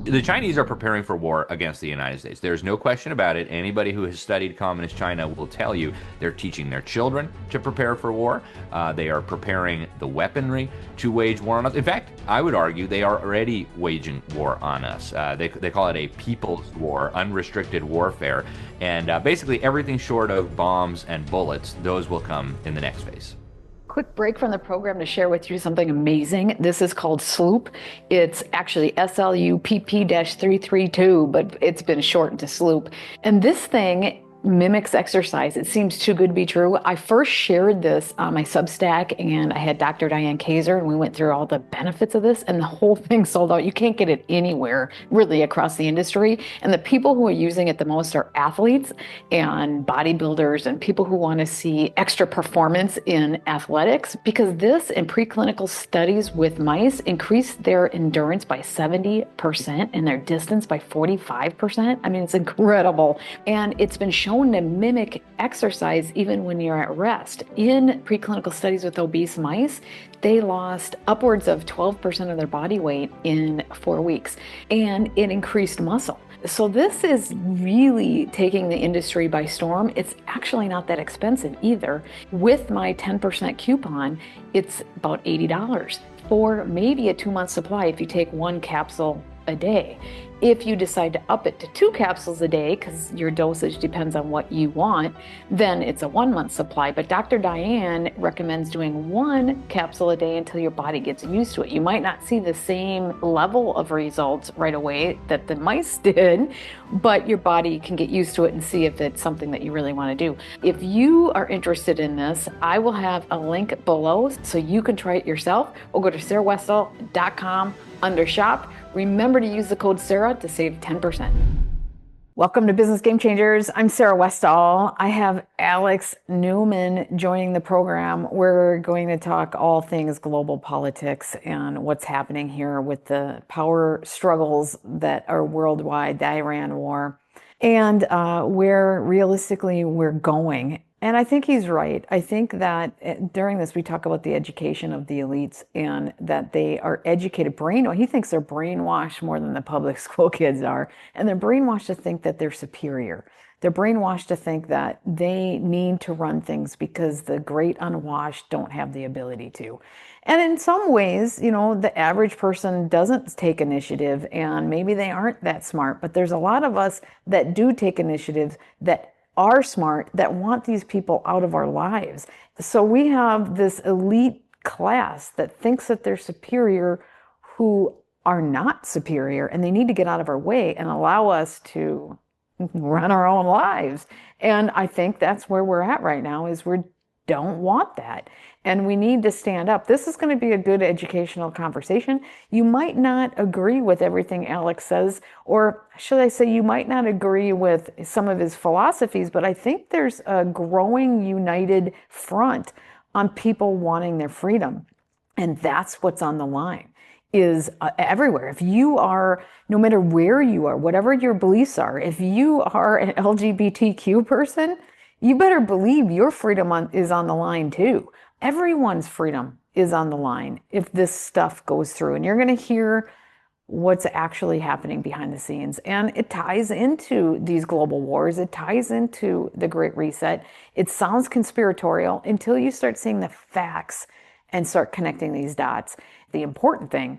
The Chinese are preparing for war against the United States. There's no question about it. Anybody who has studied communist China will tell you they're teaching their children to prepare for war. They are preparing the weaponry to wage war on us. In fact, I would argue they are already waging war on us. They call it a people's war, unrestricted warfare. And basically everything short of bombs and bullets, those will come in the next phase. Quick break from the program to share with you something amazing. This is called SLOOP. It's actually SLUPP-332, but it's been shortened to SLOOP. And this thing mimics exercise. It seems too good to be true. I first shared this on my Substack, and I had Dr. Diane Kaiser, and we went through all the benefits of this, and the whole thing sold out. You can't get it anywhere really across the industry. And the people who are using it the most are athletes and bodybuilders and people who want to see extra performance in athletics, because this and preclinical studies with mice increased their endurance by 70% and their distance by 45%. I mean, it's incredible. And it's been shown to mimic exercise even when you're at rest. In preclinical studies with obese mice, they lost upwards of 12% of their body weight in 4 weeks, and it increased muscle. So this is really taking the industry by storm. It's actually not that expensive either. With my 10% coupon, it's about $80 for maybe a 2-month supply if you take 1 capsule a day. If you decide to up it to 2 capsules a day, because your dosage depends on what you want, then it's a 1-month supply. But Dr. Diane recommends doing 1 capsule a day until your body gets used to it. You might not see the same level of results right away that the mice did, but your body can get used to it and see if it's something that you really want to do. If you are interested in this, I will have a link below so you can try it yourself, or go to sarahwestall.com under shop. Remember to use the code Sarah to save 10%. Welcome to Business Game Changers. I'm Sarah Westall. I have Alex Newman joining the program. We're going to talk all things global politics and what's happening here with the power struggles that are worldwide, the Iran war, and where realistically we're going. And I think he's right. I think that during this, we talk about the education of the elites and that they are educated, brainwashed. He thinks they're brainwashed more than the public school kids are. And they're brainwashed to think that they're superior. They're brainwashed to think that they need to run things because the great unwashed don't have the ability to. And in some ways, you know, the average person doesn't take initiative and maybe they aren't that smart. But there's a lot of us that do take initiatives that are smart, that want these people out of our lives. So we have this elite class that thinks that they're superior, who are not superior, and they need to get out of our way and allow us to run our own lives. And I think that's where we're at right now, is we don't want that. And we need to stand up. This is going to be a good educational conversation. You might not agree with everything Alex says, or should I say you might not agree with some of his philosophies, but I think there's a growing united front on people wanting their freedom. And that's what's on the line, is everywhere. If you are, no matter where you are, whatever your beliefs are, if you are an LGBTQ person, you better believe your freedom is on the line too. Everyone's freedom is on the line if this stuff goes through. And you're going to hear what's actually happening behind the scenes. And it ties into these global wars. It ties into the Great Reset. It sounds conspiratorial until you start seeing the facts and start connecting these dots. The important thing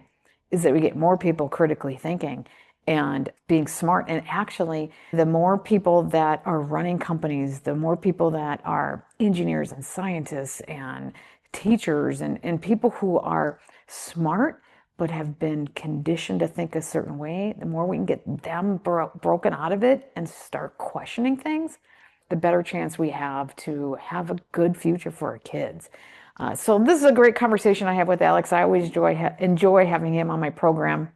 is that we get more people critically thinking and being smart. And actually, the more people that are running companies, the more people that are engineers and scientists and teachers and people who are smart but have been conditioned to think a certain way, the more we can get them broken out of it and start questioning things, the better chance we have to have a good future for our kids. So this is a great conversation I have with Alex. I always enjoy having him on my program.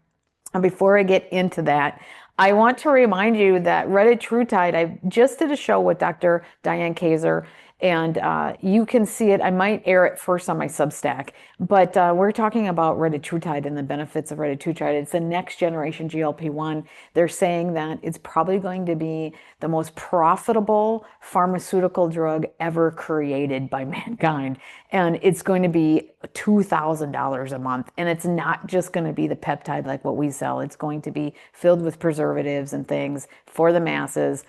And before I get into that, I want to remind you that Reddit TrueTide, I just did a show with Dr. Diane Kaiser, And you can see it. I might air it first on my Substack, but we're talking about retatrutide and the benefits of retatrutide. It's the next generation GLP-1. They're saying that it's probably going to be the most profitable pharmaceutical drug ever created by mankind. And it's going to be $2,000 a month. And it's not just going to be the peptide like what we sell. It's going to be filled with preservatives and things for the masses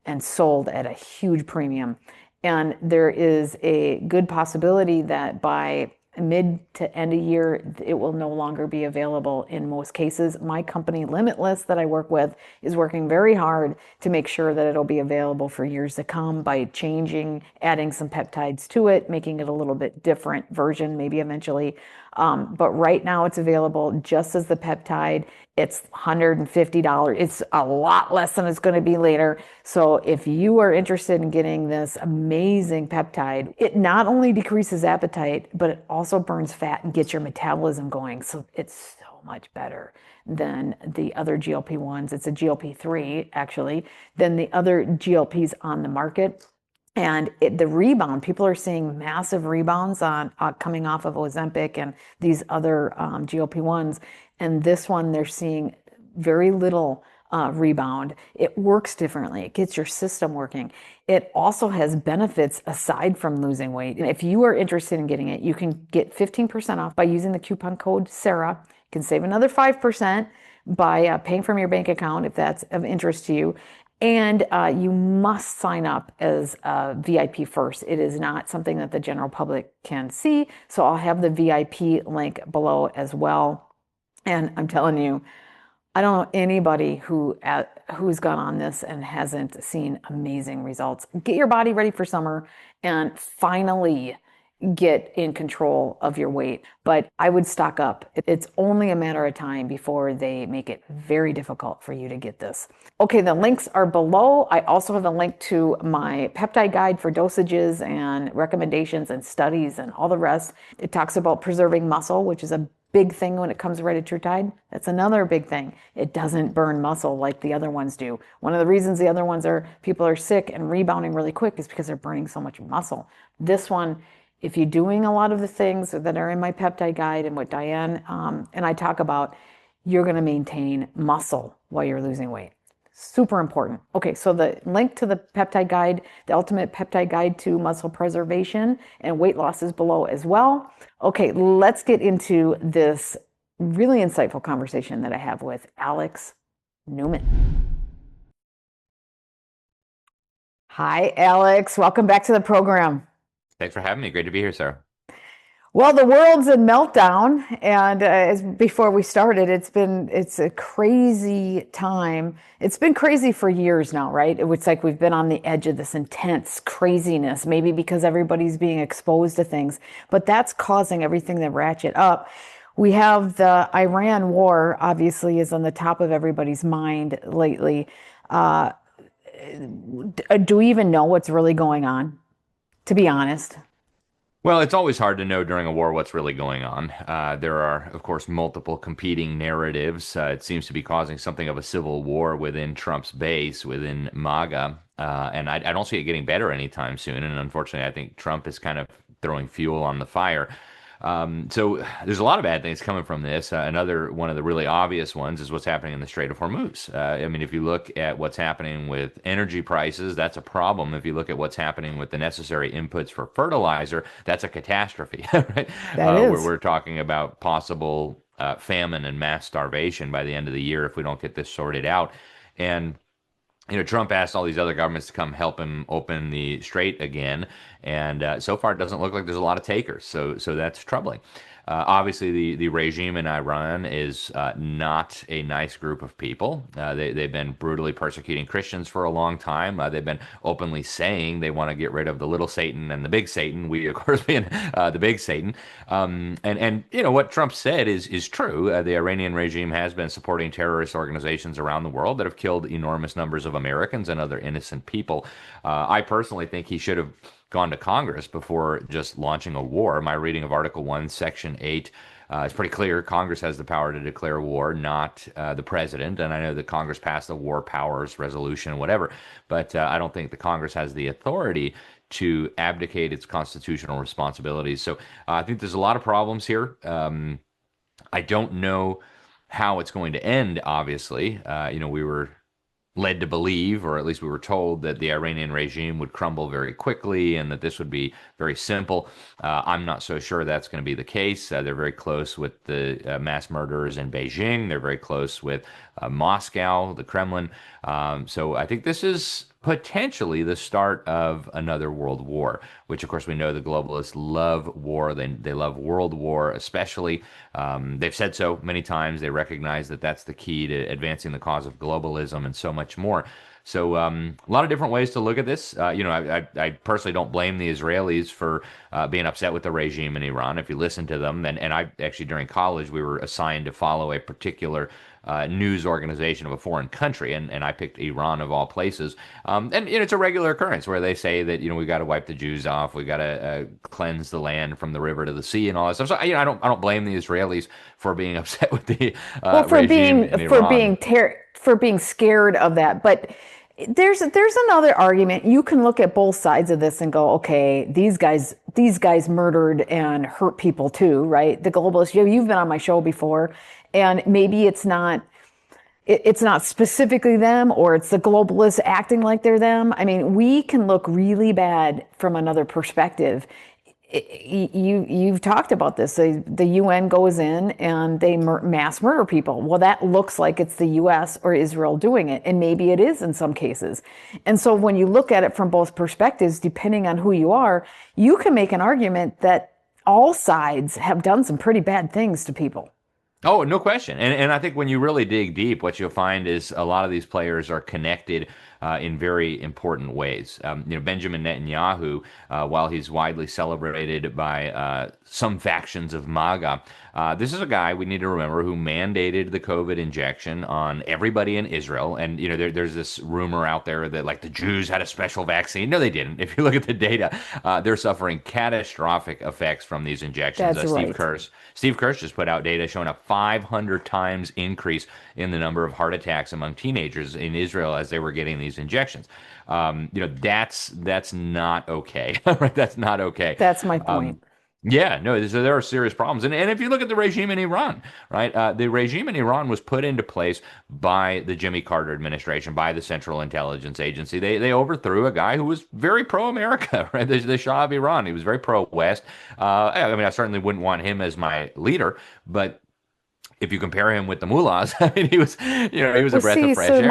and sold at a huge premium. And there is a good possibility that by mid to end of year, it will no longer be available in most cases. My company, Limitless, that I work with, is working very hard to make sure that it'll be available for years to come by changing, adding some peptides to it, making it a little bit different version, maybe eventually. But right now it's available just as the peptide. It's $150. It's a lot less than it's going to be later. So if you are interested in getting this amazing peptide, it not only decreases appetite, but it also burns fat and gets your metabolism going. So it's so much better than the other GLP-1s. It's a GLP-3 actually, than the other GLPs on the market. And the rebound, people are seeing massive rebounds on coming off of Ozempic and these other GLP-1s. And this one, they're seeing very little rebound. It works differently. It gets your system working. It also has benefits aside from losing weight. And if you are interested in getting it, you can get 15% off by using the coupon code Sarah. You can save another 5% by paying from your bank account if that's of interest to you. And you must sign up as a VIP first. It is not something that the general public can see. So I'll have the VIP link below as well. And I'm telling you, I don't know anybody who's gone on this and hasn't seen amazing results. Get your body ready for summer and finally get in control of your weight. But I would stock up. It's only a matter of time before they make it very difficult for you to get this. Okay, the links are below. I also have a link to my peptide guide for dosages and recommendations and studies and all the rest. It talks about preserving muscle, which is a big thing when it comes to retatrutide. That's another big thing. It doesn't burn muscle like the other ones do. One of the reasons the other ones people are sick and rebounding really quick is because they're burning so much muscle. This one, if you're doing a lot of the things that are in my peptide guide and what Diane and I talk about, you're going to maintain muscle while you're losing weight. Super important. Okay, so the link to the peptide guide, the ultimate peptide guide to muscle preservation and weight loss is below as well. Okay, let's get into this really insightful conversation that I have with Alex Newman. Hi, Alex. Welcome back to the program. Thanks for having me. Great to be here, Sarah. Well, the world's in meltdown, and as before we started, it's a crazy time. It's been crazy for years now, right? It's like we've been on the edge of this intense craziness, maybe because everybody's being exposed to things, but that's causing everything to ratchet up. We have the Iran war, obviously, is on the top of everybody's mind lately. Do we even know what's really going on, to be honest? Well, it's always hard to know during a war what's really going on. There are, of course, multiple competing narratives. It seems to be causing something of a civil war within Trump's base, within MAGA. And I don't see it getting better anytime soon. And unfortunately, I think Trump is kind of throwing fuel on the fire. So there's a lot of bad things coming from this. Another one of the really obvious ones is what's happening in the Strait of Hormuz. I mean, if you look at what's happening with energy prices, that's a problem. If you look at what's happening with the necessary inputs for fertilizer, that's a catastrophe, right? That is. We're talking about possible famine and mass starvation by the end of the year if we don't get this sorted out. And Trump asked all these other governments to come help him open the strait again, and so far it doesn't look like there's a lot of takers. So that's troubling. Obviously, the regime in Iran is not a nice group of people. They've been brutally persecuting Christians for a long time. They've been openly saying they want to get rid of the little Satan and the big Satan. We, of course, being the big Satan. And what Trump said is true. The Iranian regime has been supporting terrorist organizations around the world that have killed enormous numbers of Americans and other innocent people. I personally think he should have gone to Congress before just launching a war. My reading of Article 1, Section 8 is pretty clear. Congress has the power to declare war, not the president. And I know that Congress passed the War Powers Resolution, whatever, but I don't think the Congress has the authority to abdicate its constitutional responsibilities. So I think there's a lot of problems here. I don't know how it's going to end, obviously. We were led to believe, or at least we were told, that the Iranian regime would crumble very quickly and that this would be very simple. I'm not so sure that's going to be the case. They're very close with the mass murderers in Beijing. They're very close with Moscow, the Kremlin. So I think this is potentially the start of another world war, which of course we know the globalists love war. They love world war, especially. They've said so many times. They recognize that that's the key to advancing the cause of globalism and so much more. So a lot of different ways to look at this. I personally don't blame the Israelis for being upset with the regime in Iran. If you listen to them, and I actually during college we were assigned to follow a particular news organization of a foreign country, and I picked Iran of all places. And it's a regular occurrence where they say that we got to wipe the Jews off, we got to cleanse the land from the river to the sea, and all that stuff. So I don't blame the Israelis for being upset with the regime in Iran. For being scared of that. But there's another argument. You can look at both sides of this and go, okay, these guys murdered and hurt people too, right? The globalists. You've been on my show before, and maybe it's not specifically them, or it's the globalists acting like they're them. I mean, we can look really bad from another perspective. You've talked about this. The UN goes in and they mass murder people. Well, that looks like it's the US or Israel doing it, and maybe it is in some cases. And so when you look at it from both perspectives, depending on who you are, you can make an argument that all sides have done some pretty bad things to people. Oh, no question. And I think when you really dig deep, what you'll find is a lot of these players are connected in very important ways. Benjamin Netanyahu, while he's widely celebrated by some factions of MAGA, this is a guy, we need to remember, who mandated the COVID injection on everybody in Israel. And, there's this rumor out there that, like, the Jews had a special vaccine. No, they didn't. If you look at the data, they're suffering catastrophic effects from these injections. That's right. Steve Kirsch just put out data showing a 500 times increase in the number of heart attacks among teenagers in Israel as they were getting these injections. That's not okay. Right? That's not okay. That's my point. Yeah, no, so there are serious problems. And if you look at the regime in Iran, right, the regime in Iran was put into place by the Jimmy Carter administration, by the Central Intelligence Agency. They overthrew a guy who was very pro-America, right, the Shah of Iran. He was very pro-West. I certainly wouldn't want him as my leader, but if you compare him with the mullahs, I mean, he was a breath of fresh air.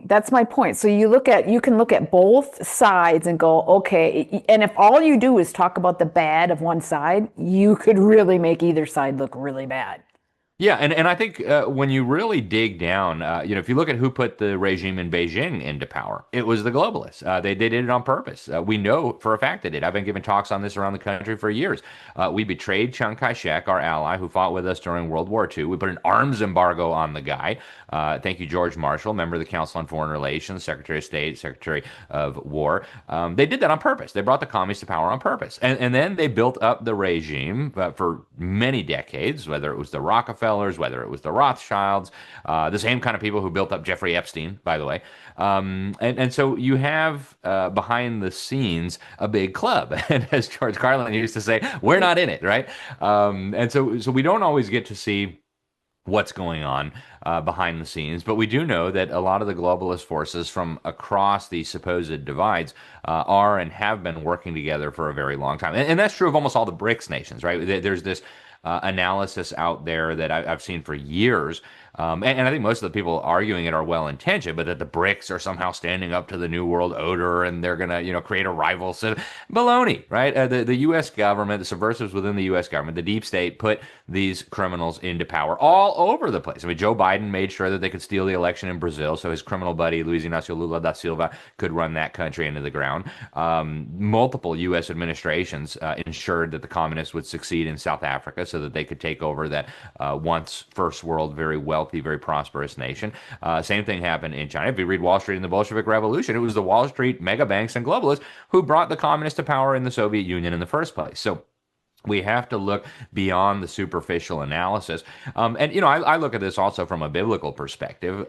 That's my point. So you can look at both sides and go, okay, and if all you do is talk about the bad of one side, you could really make either side look really bad. Yeah, and I think when you really dig down, if you look at who put the regime in Beijing into power, it was the globalists. They did it on purpose. We know for a fact they did. I've been giving talks on this around the country for years. We betrayed Chiang Kai-shek, our ally, who fought with us during World War II. We put an arms embargo on the guy. Thank you, George Marshall, member of the Council on Foreign Relations, Secretary of State, Secretary of War. They did that on purpose. They brought the communists to power on purpose. And then they built up the regime for many decades, whether it was the Rockefellers, whether it was the Rothschilds, the same kind of people who built up Jeffrey Epstein, by the way. And so you have behind the scenes a big club. And as George Carlin used to say, we're not in it, right? And so we don't always get to see what's going on behind the scenes, but we do know that a lot of the globalist forces from across the supposed divides are and have been working together for a very long time. And that's true of almost all the BRICS nations, right? There's this analysis out there that I've seen for years. And I think most of the people arguing it are well-intentioned, but that the BRICS are somehow standing up to the New World Order and they're going to, create a rival. So, baloney, right? The U.S. government, the subversives within the U.S. government, the deep state put these criminals into power all over the place. I mean, Joe Biden made sure that they could steal the election in Brazil so his criminal buddy, Luiz Inácio Lula da Silva, could run that country into the ground. Multiple U.S. administrations ensured that the communists would succeed in South Africa so that they could take over that once first world, very wealthy, very prosperous nation. Same thing happened in China. If you read Wall Street and the Bolshevik Revolution, it was the Wall Street mega banks and globalists who brought the communists to power in the Soviet Union in the first place. So We have to look beyond the superficial analysis. And, I look at this also from a biblical perspective.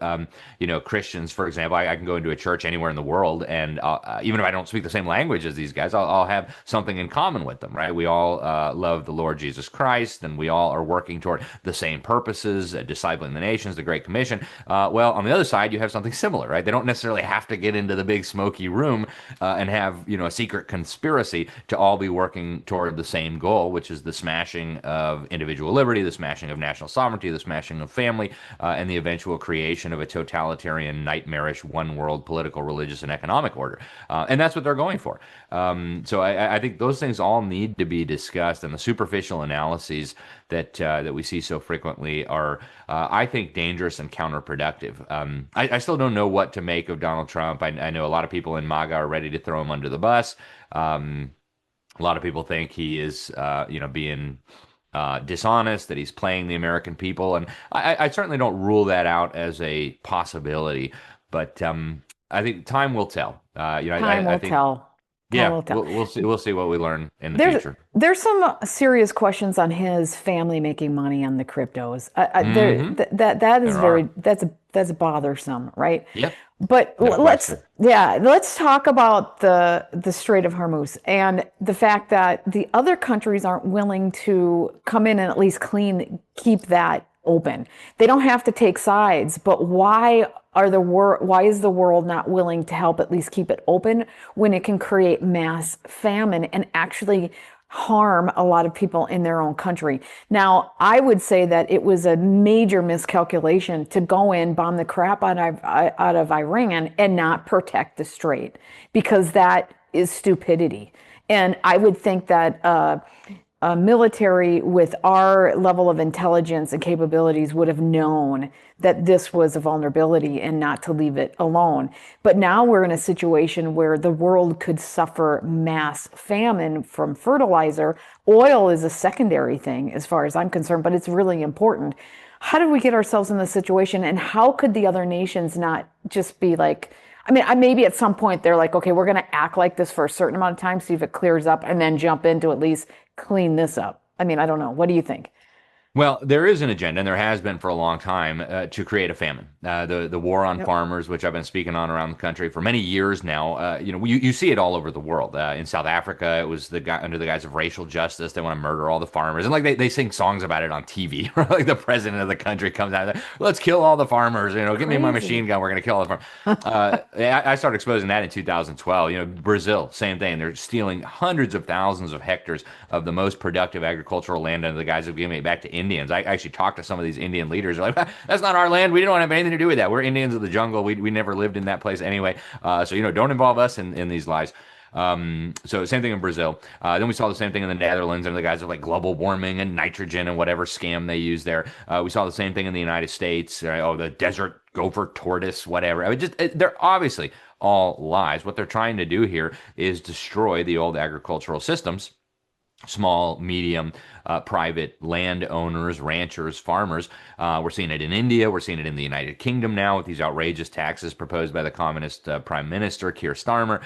Christians, for example, I can go into a church anywhere in the world, and even if I don't speak the same language as these guys, I'll have something in common with them, right? We all love the Lord Jesus Christ, and we all are working toward the same purposes, discipling the nations, the Great Commission. Well, on the other side, you have something similar, right? They don't necessarily have to get into the big smoky room and have, a secret conspiracy to all be working toward the same goal, which is the smashing of individual liberty, the smashing of national sovereignty, the smashing of family, and the eventual creation of a totalitarian, nightmarish, one world political, religious, and economic order. And that's what they're going for. So I think those things all need to be discussed, and the superficial analyses that we see so frequently are, I think, dangerous and counterproductive. I still don't know what to make of Donald Trump. I know a lot of people in MAGA are ready to throw him under the bus. A lot of people think he is, being dishonest, that he's playing the American people, and I certainly don't rule that out as a possibility. But I think time will tell. Time will I think, tell. Time yeah, will tell. we'll see. We'll see what we learn in the There's future. there's some serious questions on his family making money on the cryptos. Hmm. That is There are. that's bothersome, right? Yep. But No let's question. yeah, let's talk about the Strait of Hormuz and the fact that the other countries aren't willing to come in and at least keep that open. They don't have to take sides, but why is the world not willing to help at least keep it open when it can create mass famine and actually harm a lot of people in their own country? Now, I would say that it was a major miscalculation to go in, bomb the crap out of Iran and not protect the strait, because that is stupidity. And I would think that a military with our level of intelligence and capabilities would have known that this was a vulnerability and not to leave it alone. But now we're in a situation where the world could suffer mass famine from fertilizer. Oil is a secondary thing as far as I'm concerned, but it's really important. How did we get ourselves in this situation, and how could the other nations not just be like, I mean, maybe at some point they're like, okay, we're going to act like this for a certain amount of time, see if it clears up, and then jump in to at least clean this up. I mean, I don't know. What do you think? Well, there is an agenda, and there has been for a long time, to create a famine. The war on Yep. farmers, which I've been speaking on around the country for many years now. You see it all over the world. In South Africa, it was the guy under the guise of racial justice. They want to murder all the farmers, and like they sing songs about it on TV. Like the president of the country comes out, like, let's kill all the farmers. Give me my Crazy. machine gun. We're gonna kill all the farmers. I started exposing that in 2012. Brazil, same thing. They're stealing hundreds of thousands of hectares of the most productive agricultural land under the guise of giving it back to Indians. I actually talked to some of these Indian leaders. They're like, that's not our land. We don't have anything to do with that. We're Indians of the jungle. We never lived in that place anyway. So, don't involve us in these lies. So same thing in Brazil. Then we saw the same thing in the Netherlands and the guys of like global warming and nitrogen and whatever scam they use there. We saw the same thing in the United States. Oh, the desert gopher tortoise, whatever. I mean, they're obviously all lies. What they're trying to do here is destroy the old agricultural systems, small, medium, private landowners, ranchers, farmers. We're seeing it in India. We're seeing it in the United Kingdom now with these outrageous taxes proposed by the communist Prime Minister Keir Starmer.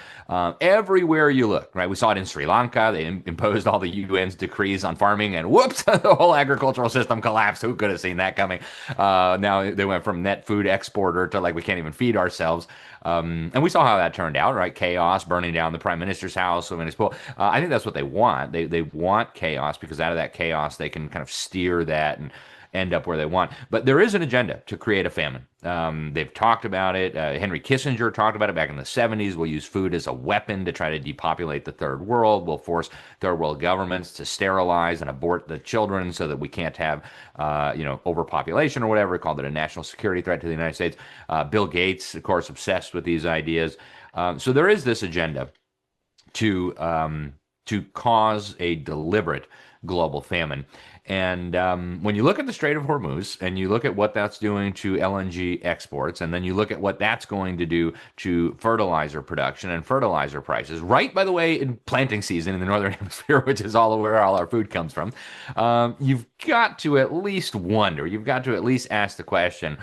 Everywhere you look, right? We saw it in Sri Lanka. They imposed all the UN's decrees on farming, and whoops, the whole agricultural system collapsed. Who could have seen that coming? Now they went from net food exporter to like we can't even feed ourselves. And we saw how that turned out, right? Chaos, burning down the prime minister's house. I think that's what they want. They want chaos because out of that chaos, they can kind of steer that and end up where they want. But there is an agenda to create a famine. They've talked about it. Henry Kissinger talked about it back in the 70s. We'll use food as a weapon to try to depopulate the third world. We'll force third world governments to sterilize and abort the children so that we can't have, overpopulation or whatever. He called it a national security threat to the United States. Bill Gates, of course, obsessed with these ideas. So there is this agenda to cause a deliberate global famine. And when you look at the Strait of Hormuz and you look at what that's doing to LNG exports, and then you look at what that's going to do to fertilizer production and fertilizer prices, right, by the way, in planting season in the Northern Hemisphere, which is all where all our food comes from, you've got to at least wonder, you've got to at least ask the question,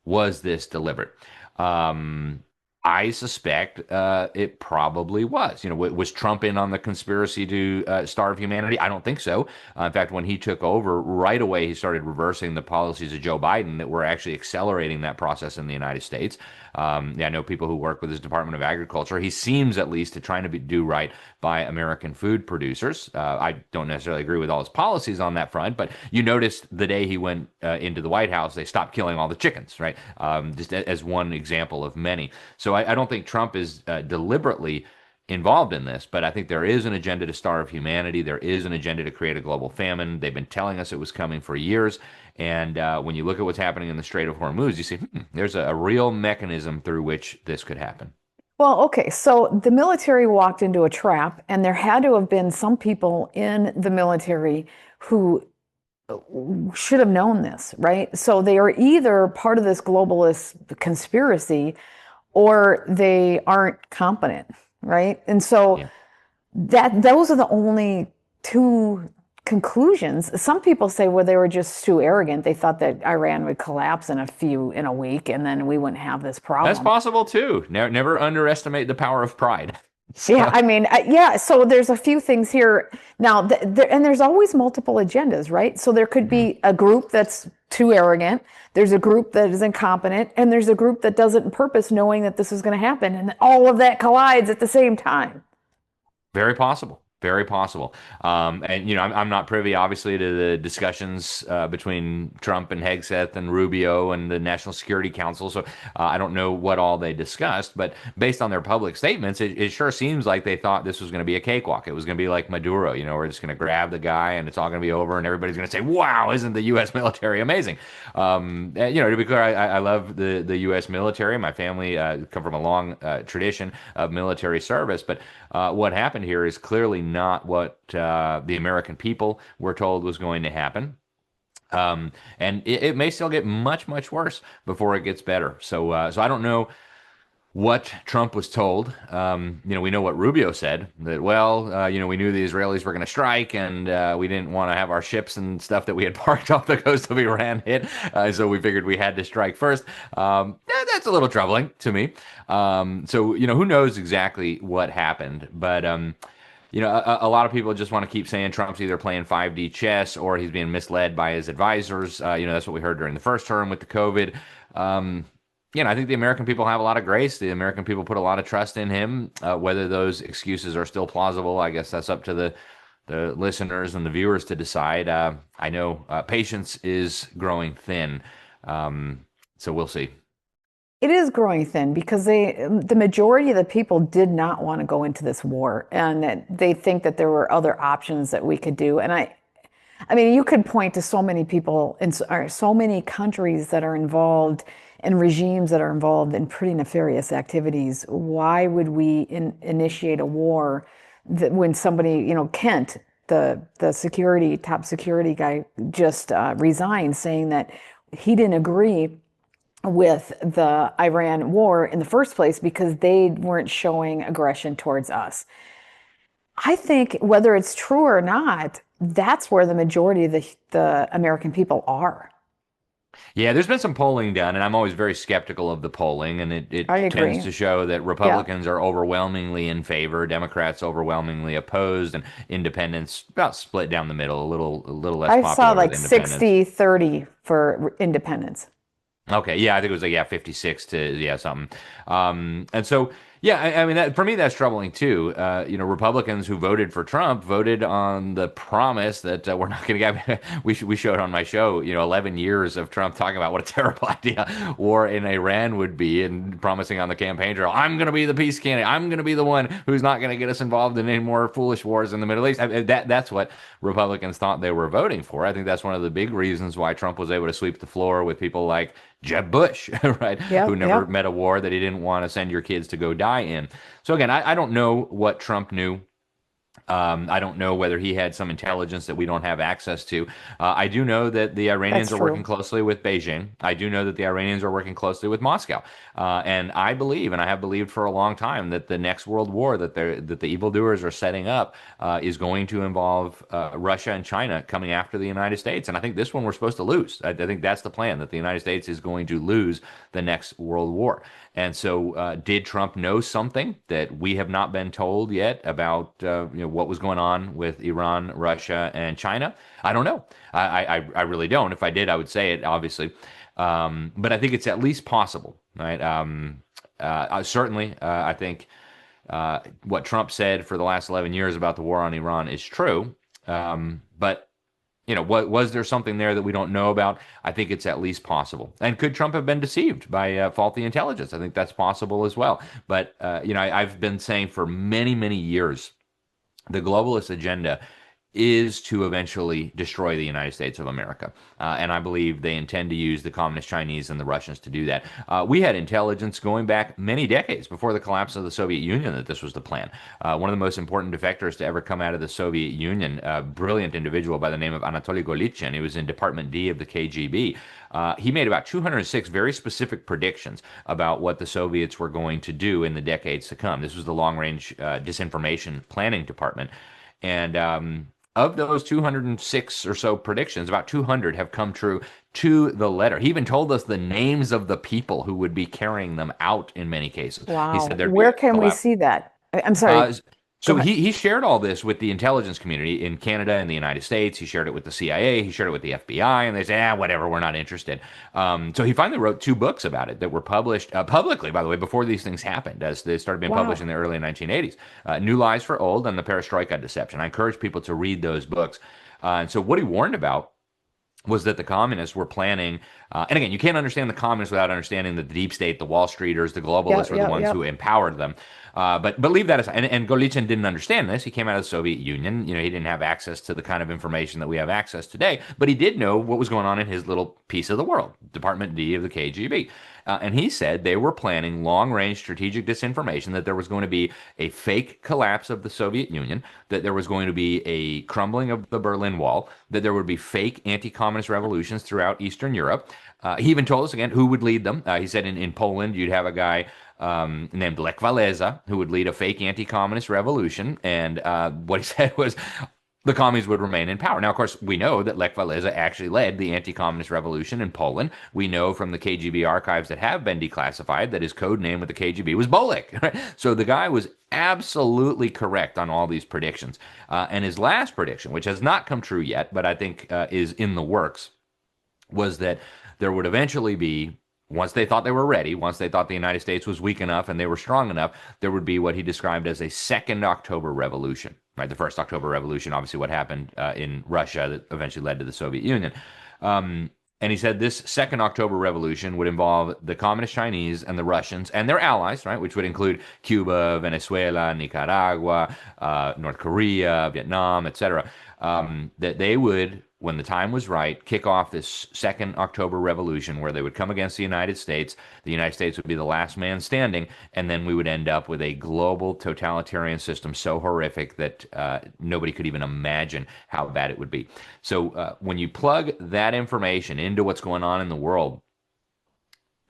was this deliberate? Um, I suspect it probably was. Was Trump in on the conspiracy to starve humanity? I don't think so. In fact, when he took over, right away he started reversing the policies of Joe Biden that were actually accelerating that process in the United States. Yeah, I know people who work with his Department of Agriculture. He seems at least to trying to do right by American food producers. I don't necessarily agree with all his policies on that front, but you noticed the day he went into the White House, they stopped killing all the chickens, right? Just as one example of many. So I don't think Trump is deliberately involved in this, but I think there is an agenda to starve humanity. There is an agenda to create a global famine. They've been telling us it was coming for years. And when you look at what's happening in the Strait of Hormuz, you see there's a real mechanism through which this could happen. Well, okay, so the military walked into a trap, and there had to have been some people in the military who should have known this, right? So they are either part of this globalist conspiracy or they aren't competent, right? And so Yeah. that those are the only two conclusions. Some people say, well, they were just too arrogant. They thought that Iran would collapse in a week, and then we wouldn't have this That's problem. possible too. Never underestimate the power of pride. Yeah, So, I mean, yeah. So there's a few things here now, and there's always multiple agendas, right? So there could mhm. be a group that's too arrogant. There's a group that is incompetent, and there's a group that does it on purpose, knowing that this is going to happen, and all of that collides at the same time. Very possible. Very possible. And I'm not privy, obviously, to the discussions between Trump and Hegseth and Rubio and the National Security Council. So I don't know what all they discussed. But based on their public statements, it sure seems like they thought this was going to be a cakewalk. It was going to be like Maduro. We're just going to grab the guy and it's all going to be over, and everybody's going to say, "Wow, isn't the U.S. military amazing?" To be clear, I love the U.S. military. My family come from a long tradition of military service, but what happened here is clearly not what the American people were told was going to happen. And it may still get much, much worse before it gets better. So I don't know what Trump was told. We know what Rubio said that, well, we knew the Israelis were going to strike, and we didn't want to have our ships and stuff that we had parked off the coast of Iran hit. So we figured we had to strike first. That's a little troubling to me. So, who knows exactly what happened, but, a lot of people just want to keep saying Trump's either playing 5D chess or he's being misled by his advisors. That's what we heard during the first term with the COVID. I think the American people have a lot of grace. The American people put a lot of trust in him. Whether those excuses are still plausible, I guess that's up to the listeners and the viewers to decide. I know patience is growing thin, so we'll see. It is growing thin because the majority of the people did not want to go into this war, and that they think that there were other options that we could do. And I mean, you could point to so many people in or so many countries that are involved and regimes that are involved in pretty nefarious activities. Why would we initiate a war that when somebody, Kent, the top security guy, just resigned, saying that he didn't agree with the Iran war in the first place because they weren't showing aggression towards us. I think whether it's true or not, that's where the majority of the American people are. Yeah, there's been some polling done, and I'm always very skeptical of the polling, and I it tends agree. to show that Yeah. Republicans are overwhelmingly in favor, Democrats overwhelmingly opposed, and independents about split down the middle, a little less I saw popular with like independents. 60-30 for independence. Okay, yeah, I think it was like, yeah, 56 to, yeah, something. And so yeah, I mean that for me that's troubling too. Republicans who voted for Trump voted on the promise that we're not going to get. We showed on my show, 11 years of Trump talking about what a terrible idea war in Iran would be, and promising on the campaign trail, I'm going to be the peace candidate. I'm going to be the one who's not going to get us involved in any more foolish wars in the Middle East. That's what Republicans thought they were voting for. I think that's one of the big reasons why Trump was able to sweep the floor with people like Jeb Bush, right? Who Yep, never yep. met a war that he didn't want to send your kids to go die in. So again, I don't know what Trump knew I don't know whether he had some intelligence that we don't have access to. I do know that the Iranians That's are working true. closely with Beijing. I do know that the Iranians are working closely with Moscow. And I believe, and I have believed for a long time, that the next world war that the evildoers are setting up is going to involve Russia and China coming after the United States. And I think this one we're supposed to lose. I think that's the plan, that the United States is going to lose the next world war. And so, did Trump know something that we have not been told yet about what was going on with Iran, Russia, and China? I don't know. I really don't. If I did, I would say it, obviously. But I think it's at least possible, right? Certainly, I think what Trump said for the last 11 years about the war on Iran is true. But what was there something there that we don't know about? I think it's at least possible. And could Trump have been deceived by faulty intelligence? I think that's possible as well. But I've been saying for many, many years, the globalist agenda is to eventually destroy the United States of America. And I believe they intend to use the communist Chinese and the Russians to do that. We had intelligence going back many decades before the collapse of the Soviet Union that this was the plan. One of the most important defectors to ever come out of the Soviet Union, a brilliant individual by the name of Anatoly Golitsyn, he was in Department D of the KGB. He made about 206 very specific predictions about what the Soviets were going to do in the decades to come. This was the Long Range Disinformation Planning Department. And of those 206 or so predictions, about 200 have come true to the letter. He even told us the names of the people who would be carrying them out in many cases. He Wow. said there'd be Where a can we collapse. see that? I'm sorry. Uh, Go so ahead. he shared all this with the intelligence community in Canada and the United States. He shared it with the CIA. He shared it with the FBI, and they said, whatever, we're not interested. So he finally wrote two books about it that were published publicly, by the way, before these things happened, as they started being published in Wow. the early 1980s. New Lies for Old and The Perestroika Deception. I encourage people to read those books. And so what he warned about was that the communists were planning, and again, you can't understand the communists without understanding that the deep state, the Wall Streeters, the globalists Yep, were the yep, ones who yep. empowered them. But leave that aside. And Golitsyn didn't understand this. He came out of the Soviet Union. He didn't have access to the kind of information that we have access today. But he did know what was going on in his little piece of the world, Department D of the KGB. And he said they were planning long-range strategic disinformation, that there was going to be a fake collapse of the Soviet Union, that there was going to be a crumbling of the Berlin Wall, that there would be fake anti-communist revolutions throughout Eastern Europe. He even told us again who would lead them. He said in Poland you'd have a guy named Lech Walesa, who would lead a fake anti-communist revolution. And what he said was the communists would remain in power. Now, of course, we know that Lech Walesa actually led the anti-communist revolution in Poland. We know from the KGB archives that have been declassified that his code name with the KGB was Bolek. Right? So the guy was absolutely correct on all these predictions. And his last prediction, which has not come true yet, but I think is in the works, was that there would eventually be, once they thought they were ready, once they thought the United States was weak enough and they were strong enough, there would be what he described as a second October revolution. Right, the first October revolution, obviously what happened in Russia that eventually led to the Soviet Union. And he said this second October revolution would involve the communist Chinese and the Russians and their allies, right, which would include Cuba, Venezuela, Nicaragua, North Korea, Vietnam, etc. That they would, when the time was right, kick off this second October revolution where they would come against the United States. The United States would be the last man standing, and then we would end up with a global totalitarian system so horrific that nobody could even imagine how bad it would be. So when you plug that information into what's going on in the world,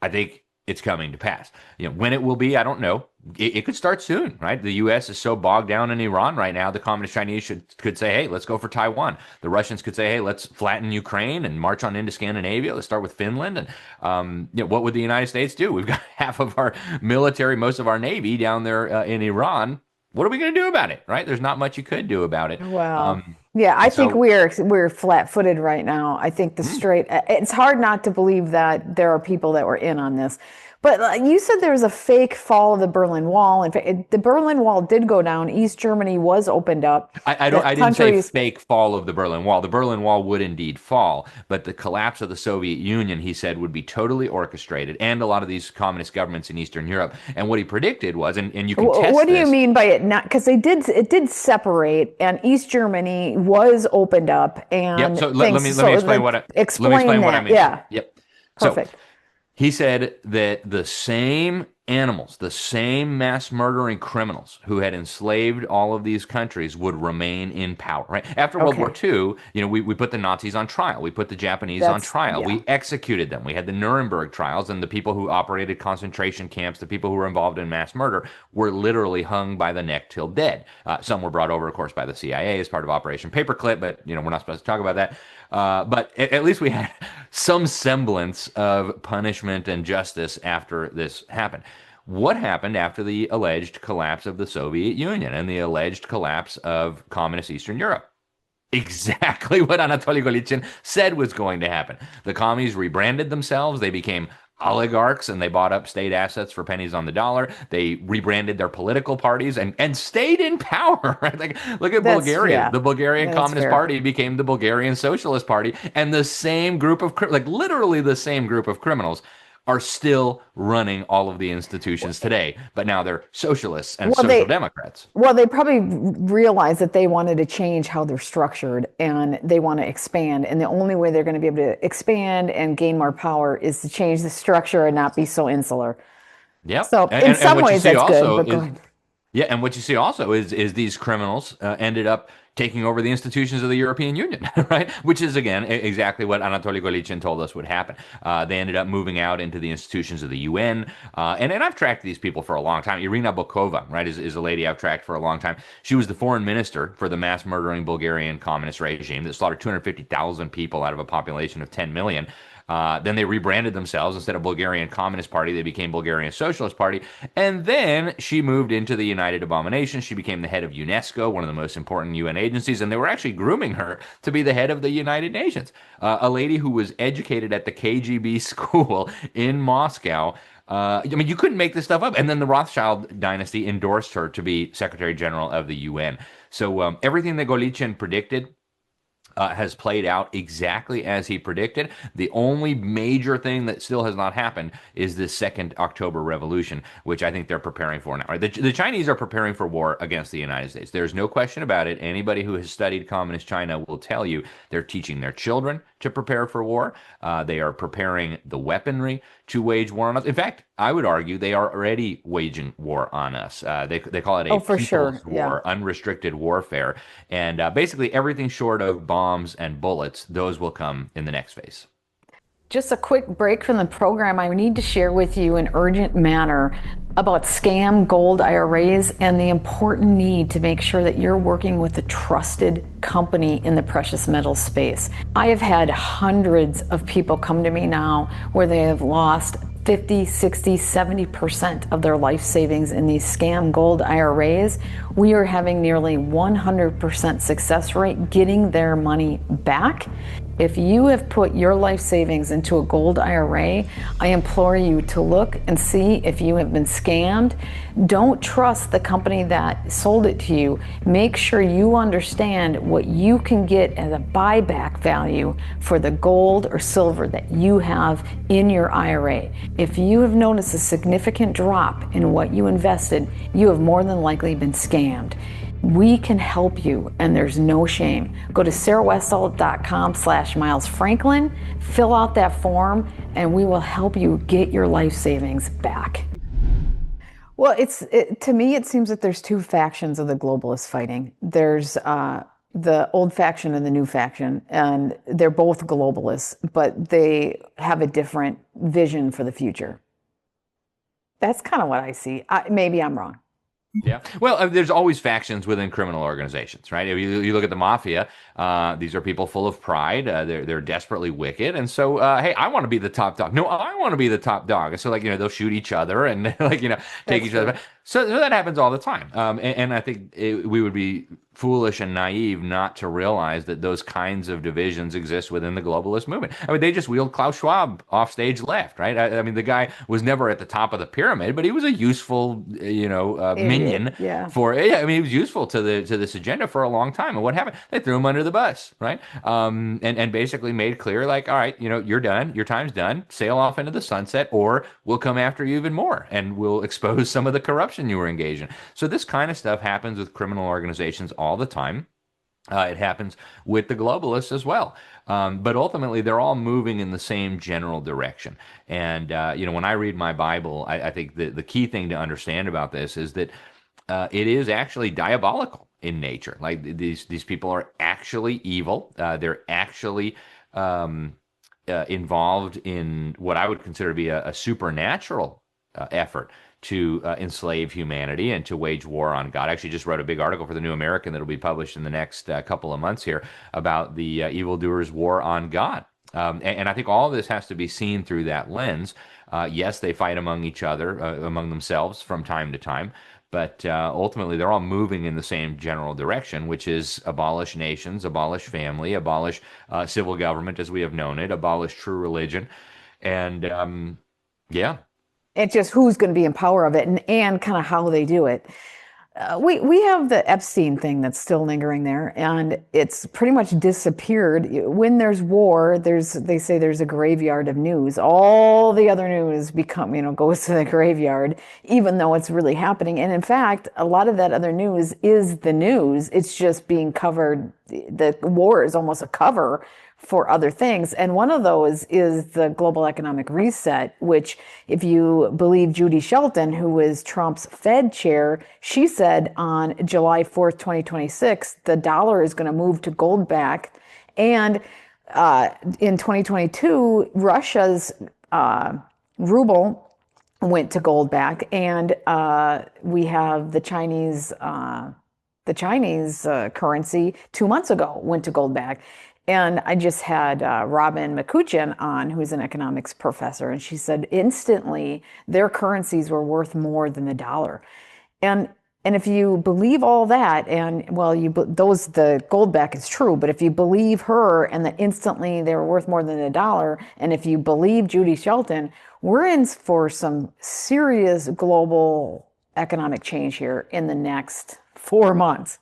I think it's coming to pass. When it will be, I don't know. It could start soon, right? The U.S. is so bogged down in Iran right now. The communist Chinese could say, "Hey, let's go for Taiwan." The Russians could say, "Hey, let's flatten Ukraine and march on into Scandinavia. Let's start with Finland." And what would the United States do? We've got half of our military, most of our navy down there in Iran. What are we going to do about it, right? There's not much you could do about it. Well, yeah, I think So. we're flat-footed right now. I think it's hard not to believe that there are people that were in on this. But you said there was a fake fall of the Berlin Wall. In fact, the Berlin Wall did go down. East Germany was opened up. The I didn't say countries, fake fall of the Berlin Wall. The Berlin Wall would indeed fall, but the collapse of the Soviet Union, he said, would be totally orchestrated, and a lot of these communist governments in Eastern Europe. And what he predicted was, and you can test what do you this. mean by it not? Because it did separate, and East Germany was opened up, Yep. and So let things. me let me So explain like, let me explain explain what I that. mean. Yeah, Yep. So perfect. he said that the same animals, the same mass murdering criminals who had enslaved all of these countries would remain in power, right? After World War Okay. II, we put the Nazis on trial. We put the Japanese on trial. Yeah. We executed them. We had the Nuremberg trials, and the people who operated concentration camps, the people who were involved in mass murder, were literally hung by the neck till dead. Some were brought over, of course, by the CIA as part of Operation Paperclip, but we're not supposed to talk about that. But at least we had some semblance of punishment and justice after this happened. What happened after the alleged collapse of the Soviet Union and the alleged collapse of communist Eastern Europe? Exactly what Anatoly Golitsyn said was going to happen. The commies rebranded themselves. They became oligarchs and they bought up state assets for pennies on the dollar. They rebranded their political parties and stayed in power. Right? Like, look at Bulgaria. Yeah, The Bulgarian that's Communist fair. Party became the Bulgarian Socialist Party, and the same group of like literally the same group of criminals are still running all of the institutions today. But now they're socialists and Well, social they democrats. well, they probably realized that they wanted to change how they're structured and they want to expand. And the only way they're going to be able to expand and gain more power is to change the structure and not be so insular. Yep. So in And some what you ways see that's good, also but go is ahead. Yeah, and what you see also is these criminals ended up taking over the institutions of the European Union, right? Which is again exactly what Anatoly Golitsyn told us would happen. They ended up moving out into the institutions of the UN, and I've tracked these people for a long time. Irina Bokova, right, is a lady I've tracked for a long time. She was the foreign minister for the mass murdering Bulgarian communist regime that slaughtered 250,000 people out of a population of 10 million. Then they rebranded themselves. Instead of Bulgarian Communist Party, they became Bulgarian Socialist Party. And then she moved into the United Abominations. She became the head of UNESCO, one of the most important UN agencies, and they were actually grooming her to be the head of the United Nations. A lady who was educated at the KGB school in Moscow. I mean, you couldn't make this stuff up. And then the Rothschild dynasty endorsed her to be Secretary General of the UN. So everything that Golitsyn predicted has played out exactly as he predicted. The only major thing that still has not happened is the second October revolution, which I think they're preparing for now. Right? The Chinese are preparing for war against the United States. There's no question about it. Anybody who has studied communist China will tell you they're teaching their children to prepare for war. They are preparing the weaponry to wage war on us. In fact, I would argue they are already waging war on us. They call it a Oh, for sure. people's Yeah. war, unrestricted warfare. And basically everything short of bombs and bullets, those will come in the next phase. Just a quick break from the program. I need to share with you in urgent manner about scam gold IRAs and the important need to make sure that you're working with a trusted company in the precious metal space. I have had hundreds of people come to me now where they have lost 50, 60, 70% of their life savings in these scam gold IRAs. We are having nearly 100% success rate getting their money back. If you have put your life savings into a gold IRA, I implore you to look and see if you have been scammed. Don't trust the company that sold it to you. Make sure you understand what you can get as a buyback value for the gold or silver that you have in your IRA. If you have noticed a significant drop in what you invested, you have more than likely been scammed. We can help you, and there's no shame. Go to sarahwestall.com/Miles Franklin, fill out that form, and we will help you get your life savings back. Well, to me, it seems that there's two factions of the globalists fighting. There's the old faction and the new faction, and they're both globalists, but they have a different vision for the future. That's kind of what I see. Maybe I'm wrong. Yeah. Well, there's always factions within criminal organizations, right? If you look at the mafia, these are people full of pride. They're desperately wicked. And so, hey, I want to be the top dog. No, I want to be the top dog. And so, like, they'll shoot each other and, like, take each other. So that happens all the time. And I think we would be foolish and naive not to realize that those kinds of divisions exist within the globalist movement. I mean, they just wheeled Klaus Schwab off stage left, right? I mean, the guy was never at the top of the pyramid, but he was a useful, minion for. Yeah, I mean, he was useful to this agenda for a long time. And what happened? They threw him under the bus, right? And basically made clear, like, all right, you're done, your time's done. Sail off into the sunset, or we'll come after you even more, and we'll expose some of the corruption you were engaged in. So this kind of stuff happens with criminal organizations all the time. It happens with the globalists as well. But ultimately, they're all moving in the same general direction. And, when I read my Bible, I think the key thing to understand about this is that it is actually diabolical in nature. Like these people are actually evil. They're actually um, involved in what I would consider to be a supernatural effort to enslave humanity and to wage war on God. I actually just wrote a big article for the New American that'll be published in the next couple of months here about the evildoers' war on God. And I think all of this has to be seen through that lens. Yes, they fight among each other, among themselves from time to time, but ultimately they're all moving in the same general direction, which is abolish nations, abolish family, abolish civil government as we have known it, abolish true religion. And yeah. It's just who's going to be in power of it and kind of how they do it. We have the Epstein thing that's still lingering there, and it's pretty much disappeared. When there's war, they say there's a graveyard of news. All the other news goes to the graveyard, even though it's really happening. And in fact, a lot of that other news is the news. It's just being covered. The war is almost a cover for other things. And one of those is the global economic reset, which, if you believe Judy Shelton, who was Trump's Fed chair, she said on July 4th, 2026, the dollar is going to move to gold back. And in 2022, Russia's ruble went to gold back. And we have the Chinese currency 2 months ago went to gold back. And I just had Robin McCutcheon on, who's an economics professor, and she said instantly their currencies were worth more than the dollar. And if you believe all that, and well, the gold back is true, but if you believe her and that instantly they were worth more than a dollar, and if you believe Judy Shelton, we're in for some serious global economic change here in the next 4 months.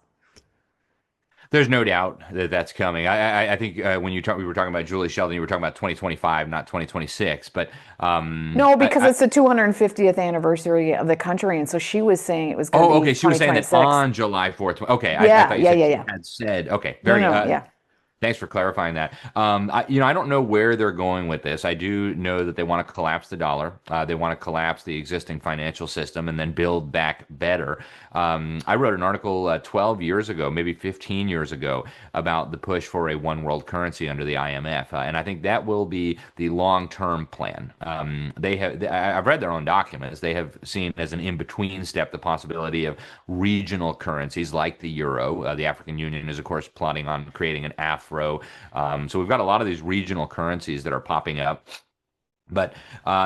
There's no doubt that that's coming. I think when we were talking about Julie Sheldon, you were talking about 2025, not 2026. But no, because it's the 250th anniversary of the country, and so she was saying it was going to be okay. She was saying that 2026. on July 4th. Okay, I Yeah, thought you yeah, said yeah, she yeah. had said. Okay, No, very. no, yeah. Thanks for clarifying that. I don't know where they're going with this. I do know that they want to collapse the dollar. They want to collapse the existing financial system and then build back better. I wrote an article 12 years ago, maybe 15 years ago, about the push for a one world currency under the IMF, and I think that will be the long-term plan. I've read their own documents. They have seen as an in-between step the possibility of regional currencies like the euro. The African Union is, of course, plotting on creating an afro. So we've got a lot of these regional currencies that are popping up, but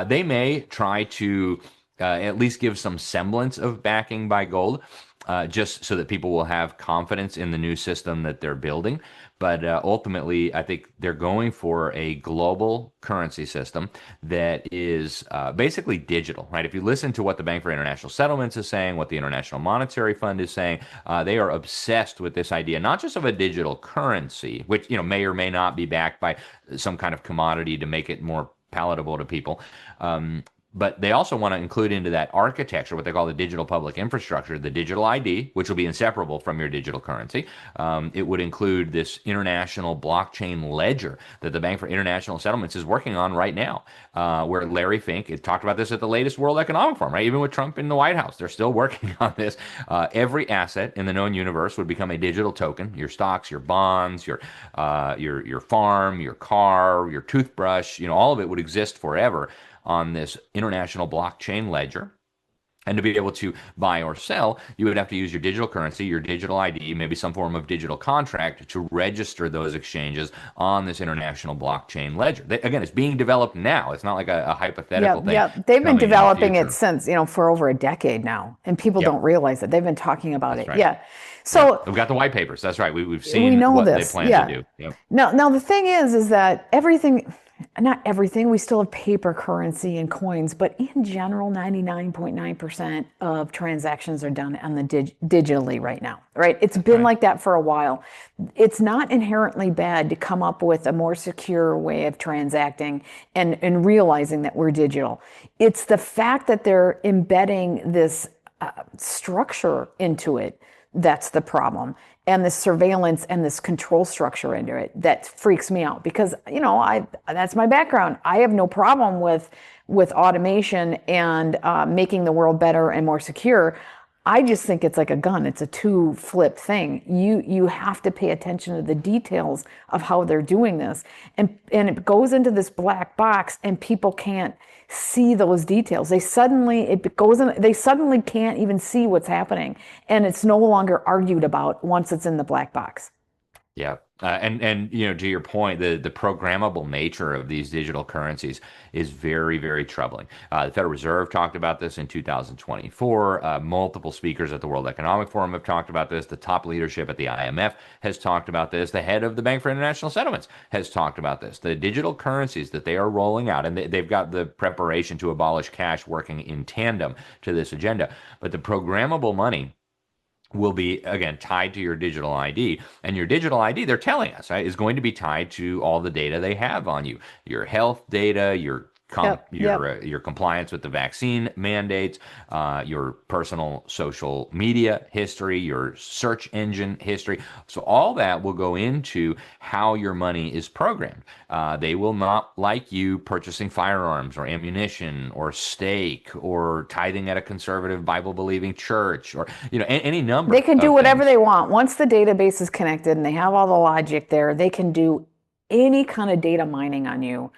they may try to at least give some semblance of backing by gold, just so that people will have confidence in the new system that they're building. But ultimately, I think they're going for a global currency system that is basically digital, right? If you listen to what the Bank for International Settlements is saying, what the International Monetary Fund is saying, they are obsessed with this idea, not just of a digital currency, which may or may not be backed by some kind of commodity to make it more palatable to people. But they also want to include into that architecture what they call the digital public infrastructure, the digital ID, which will be inseparable from your digital currency. It would include this international blockchain ledger that the Bank for International Settlements is working on right now, where Larry Fink had talked about this at the latest World Economic Forum, right? Even with Trump in the White House, they're still working on this. Every asset in the known universe would become a digital token. Your stocks, your bonds, your farm, your car, your toothbrush, all of it would exist forever on this international blockchain ledger. And to be able to buy or sell, you would have to use your digital currency, your digital ID, maybe some form of digital contract to register those exchanges on this international blockchain ledger. Again, it's being developed now. It's not like a hypothetical thing. Yeah, they've been coming in the developing it future. since, for over a decade now, and people Yep, don't realize it. They've been talking about that's it. right. Yeah. Yeah, So we've got the white papers. That's right. We've we seen know what they this. plan to Yeah. do. Yep. Now the thing is that not everything, we still have paper currency and coins, but in general, 99.9% of transactions are done on the digitally right now, right? It's been Right. like that for a while. It's not inherently bad to come up with a more secure way of transacting and realizing that we're digital. It's the fact that they're embedding this structure into it that's the problem. and this surveillance and this control structure into it that freaks me out because, that's my background. I have no problem with automation and making the world better and more secure. I just think it's like a gun. It's a two-flip thing. You have to pay attention to the details of how they're doing this. And it goes into this black box and people can't see those details. They suddenly can't even see what's happening. And it's no longer argued about once it's in the black box. Yeah. And to your point, the programmable nature of these digital currencies is very, very troubling. The Federal Reserve talked about this in 2024. Multiple speakers at the World Economic Forum have talked about this. The top leadership at the IMF has talked about this. The head of the Bank for International Settlements has talked about this. The digital currencies that they are rolling out, and they've got the preparation to abolish cash working in tandem to this agenda. But the programmable money will be, again, tied to your digital ID. And your digital ID, they're telling us, right, is going to be tied to all the data they have on you, your health data, your compliance with the vaccine mandates, your personal social media history, your search engine history. So all that will go into how your money is programmed. They will not like you purchasing firearms or ammunition or steak or tithing at a conservative Bible-believing church or any number. They can do whatever things. they want. Once the database is connected and they have all the logic there, they can do any kind of data mining on you.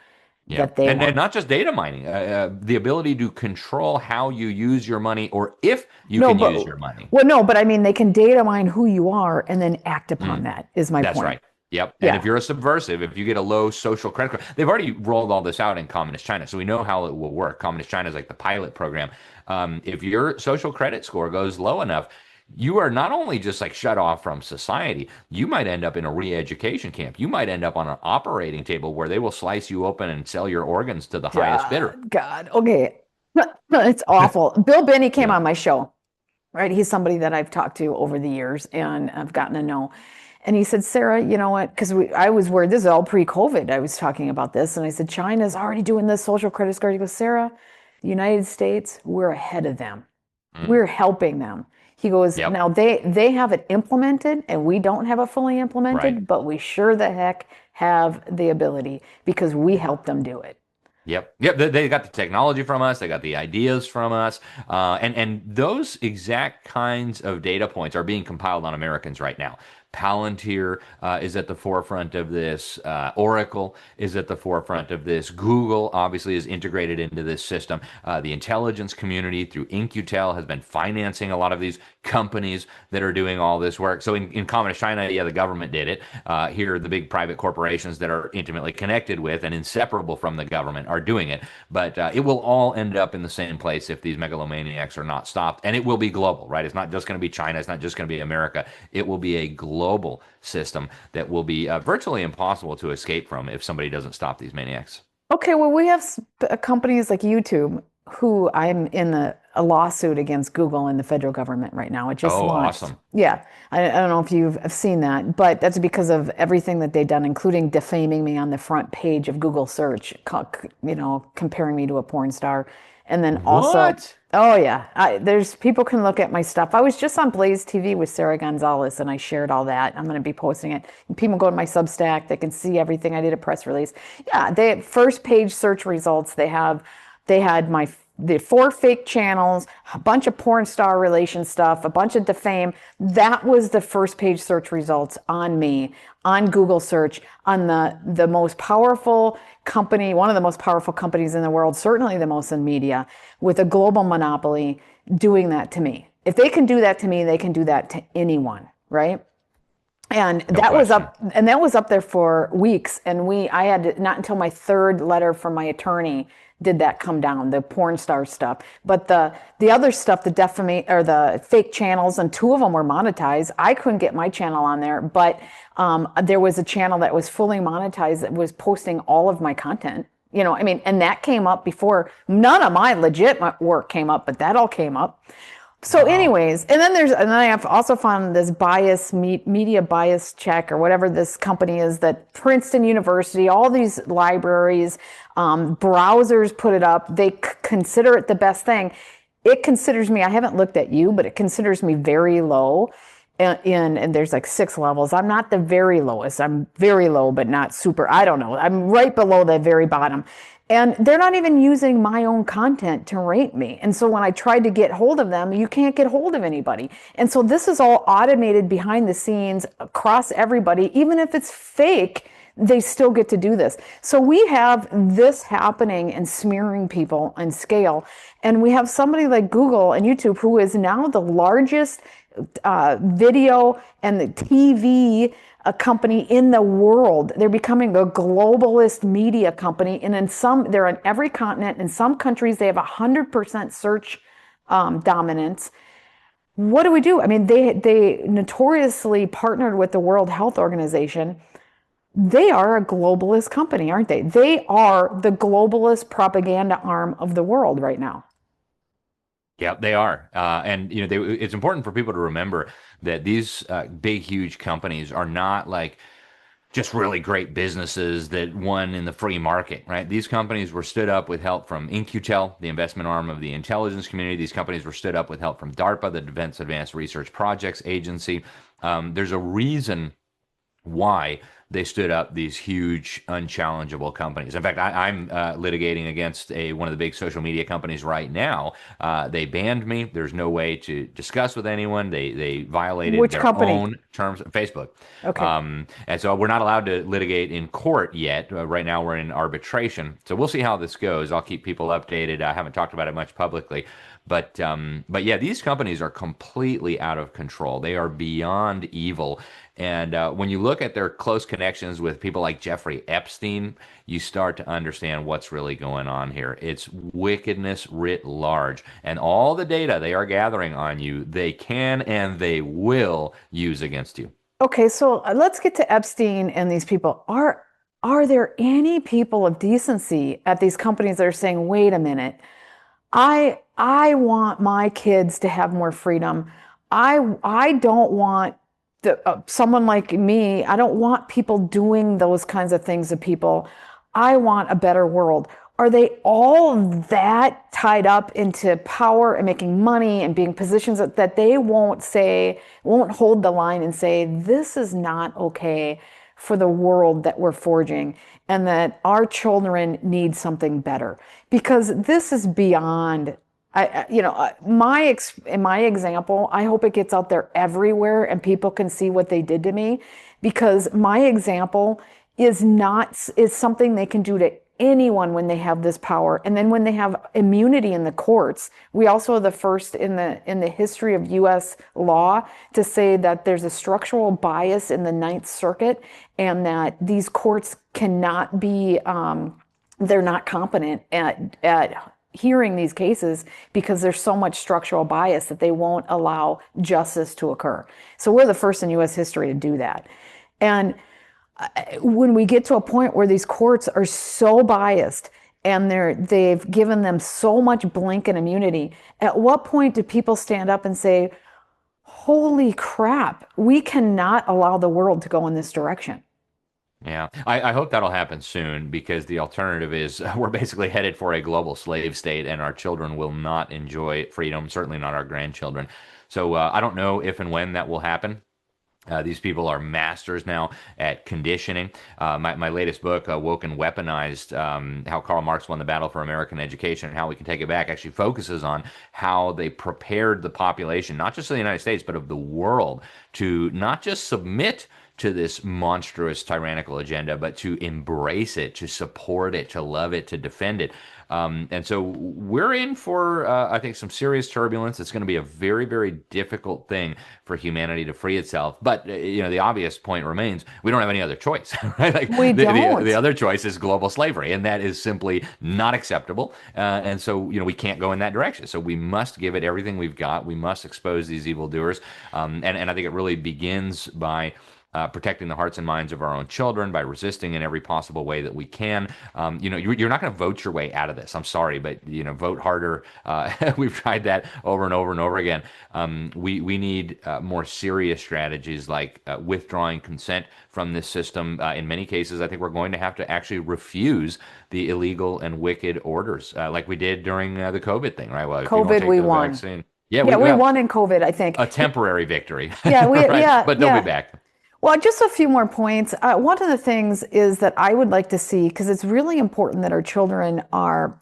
Yeah, and not just data mining, the ability to control how you use your money or if you can use your money. Well, no, but I mean, they can data mine who you are and then act upon that is my point. That's right. Yep. And if you're a subversive, if you get a low social credit score, they've already rolled all this out in Communist China. So we know how it will work. Communist China is like the pilot program. If your social credit score goes low enough, you are not only just like shut off from society, you might end up in a re-education camp. You might end up on an operating table where they will slice you open and sell your organs to the highest bidder. God, okay. It's awful. Bill Binney came on my show, right? He's somebody that I've talked to over the years and I've gotten to know. And he said, Sarah, you know what? Because I was worried, this is all pre-COVID. I was talking about this. And I said, China's already doing this social credit score. He goes, Sarah, the United States, we're ahead of them. We're helping them. He goes, now they have it implemented and we don't have it fully implemented, but we sure the heck have the ability because we helped them do it. Yep. They got the technology from us. They got the ideas from us. And those exact kinds of data points are being compiled on Americans right now. Palantir is at the forefront of this. Oracle is at the forefront of this. Google obviously is integrated into this system. The intelligence community through In-Q-Tel has been financing a lot of these companies that are doing all this work. So in Communist China, the government did it. Here, the big private corporations that are intimately connected with and inseparable from the government are doing it. But it will all end up in the same place if these megalomaniacs are not stopped. And it will be global, right? It's not just going to be China. It's not just going to be America. It will be a global system that will be virtually impossible to escape from if somebody doesn't stop these maniacs. Okay, well, we have companies like YouTube who I'm in a lawsuit against Google and the federal government right now. It just launched. Awesome. Yeah, I don't know if you've seen that, but that's because of everything that they've done, including defaming me on the front page of Google search, comparing me to a porn star. And then also, oh yeah, there's people can look at my stuff. I was just on Blaze TV with Sarah Gonzalez and I shared all that. I'm going to be posting it. And people go to my Substack, they can see everything. I did a press release. Yeah, they first page search results. They had the 4 fake channels, a bunch of porn star relation stuff, a bunch of defame. That was the first page search results on me, on Google search, on the most powerful company, one of the most powerful companies in the world, certainly the most in media, with a global monopoly doing that to me. If they can do that to me, they can do that to anyone, right? And that was up there for weeks. And I had to, not until my 3rd letter from my attorney did that come down, the porn star stuff. But the other stuff, the defamation or the fake channels, and 2 of them were monetized. I couldn't get my channel on there, but there was a channel that was fully monetized that was posting all of my content. And that came up before. None of my legit work came up, but that all came up. So anyways, and then I have also found this media bias check or whatever this company is, that Princeton University, all these libraries, browsers put it up. They consider it the best thing. It considers me, I haven't looked at you, but it considers me very low. and there's like 6 levels. I'm not the very lowest. I'm very low, but not super. I don't know. I'm right below the very bottom. And they're not even using my own content to rate me. And so when I tried to get hold of them, you can't get hold of anybody. And so this is all automated behind the scenes across everybody. Even if it's fake, they still get to do this. So we have this happening and smearing people on scale. And we have somebody like Google and YouTube, who is now the largest video and the TV company in the world. They're becoming a globalist media company, and they're on every continent. In some countries, they have 100% search dominance. What do we do? I mean, they notoriously partnered with the World Health Organization. They are a globalist company, aren't they? They are the globalist propaganda arm of the world right now. Yeah, they are. And it's important for people to remember that these big, huge companies are not like just really great businesses that won in the free market, right? These companies were stood up with help from InQtel, the investment arm of the intelligence community. These companies were stood up with help from DARPA, the Defense Advanced Research Projects Agency. There's a reason why they stood up these huge, unchallengeable companies. In fact, I'm litigating against one of the big social media companies right now. They banned me. There's no way to discuss with anyone. They violated Which their company? own terms. Facebook. Okay. And so we're not allowed to litigate in court yet. Right now, we're in arbitration. So we'll see how this goes. I'll keep people updated. I haven't talked about it much publicly. But yeah, these companies are completely out of control. They are beyond evil. And when you look at their close connections with people like Jeffrey Epstein, you start to understand what's really going on here. It's wickedness writ large. And all the data they are gathering on you, they can and they will use against you. Okay, so let's get to Epstein and these people. Are there any people of decency at these companies that are saying, "Wait a minute. I want my kids to have more freedom. I don't want someone like me. I don't want people doing those kinds of things to people. I want a better world." Are they all that tied up into power and making money and being positions that they won't hold the line and say, "This is not okay for the world that we're forging, and that our children need something better"? Because this is beyond, in my example, I hope it gets out there everywhere and people can see what they did to me, because my example is something they can do to anyone when they have this power. And then when they have immunity in the courts, we also are the first in the history of US law to say that there's a structural bias in the Ninth Circuit, and that these courts cannot be they're not competent at hearing these cases because there's so much structural bias that they won't allow justice to occur. So we're the first in US history to do that. And when we get to a point where these courts are so biased and they've given them so much blanket immunity, at what point do people stand up and say, "Holy crap, we cannot allow the world to go in this direction"? Yeah, I hope that'll happen soon, because the alternative is we're basically headed for a global slave state, and our children will not enjoy freedom, certainly not our grandchildren. So I don't know if and when that will happen. These people are masters now at conditioning. My latest book, Woke and Weaponized, how Karl Marx won the battle for American education and how we can take it back, actually focuses on how they prepared the population, not just of the United States, but of the world, to not just submit to this monstrous tyrannical agenda, but to embrace it, to support it, to love it, to defend it. And so we're in for, I think, some serious turbulence. It's going to be a very, very difficult thing for humanity to free itself. But, the obvious point remains, we don't have any other choice, right? Like We don't. the other choice is global slavery, and that is simply not acceptable. And so, we can't go in that direction. So we must give it everything we've got. We must expose these evildoers. And I think it really begins by protecting the hearts and minds of our own children, by resisting in every possible way that we can. You're not going to vote your way out of this. I'm sorry, but vote harder. We've tried that over and over and over again. We need more serious strategies, like withdrawing consent from this system. In many cases, I think we're going to have to actually refuse the illegal and wicked orders, like we did during the COVID thing, right? Well, if you won't COVID, take we the won. vaccine. Yeah, Yeah, we we well, won in COVID, I think. a temporary victory, Yeah, right? yeah, But they'll be yeah. back. Well, just a few more points. One of the things is that I would like to see, because it's really important that our children are,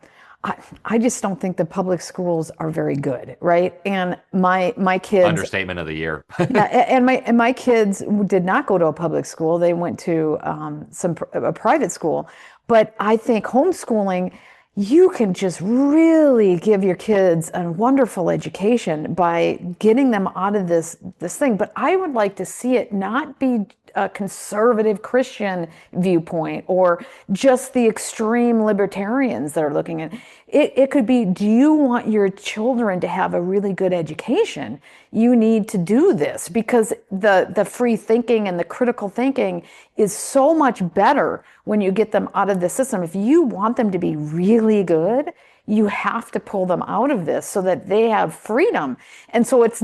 I just don't think the public schools are very good, right? And my kids, Understatement of the year. yeah, and my kids did not go to a public school. They went to a private school. But I think homeschooling, you can just really give your kids a wonderful education by getting them out of this thing. But I would like to see it not be a conservative Christian viewpoint or just the extreme libertarians that are looking at it. It could be, do you want your children to have a really good education? You need to do this because the free thinking and the critical thinking is so much better when you get them out of the system. If you want them to be really good, you have to pull them out of this so that they have freedom. And so it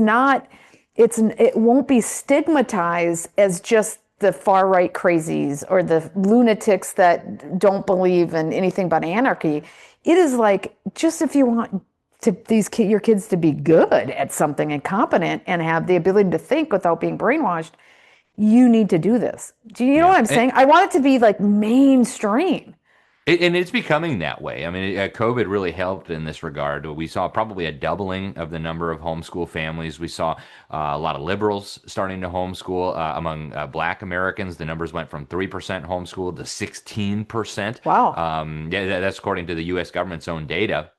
won't be stigmatized as just the far right crazies or the lunatics that don't believe in anything but anarchy. It is like, just if you want your kids to be good at something and competent and have the ability to think without being brainwashed, you need to do this. Do you know Yeah. what I'm saying? I want it to be like mainstream. And it's becoming that way. I mean, COVID really helped in this regard. We saw probably a doubling of the number of homeschool families. We saw a lot of liberals starting to homeschool. Among Black Americans, the numbers went from 3% homeschool to 16%. Wow. Yeah, that's according to the U.S. government's own data.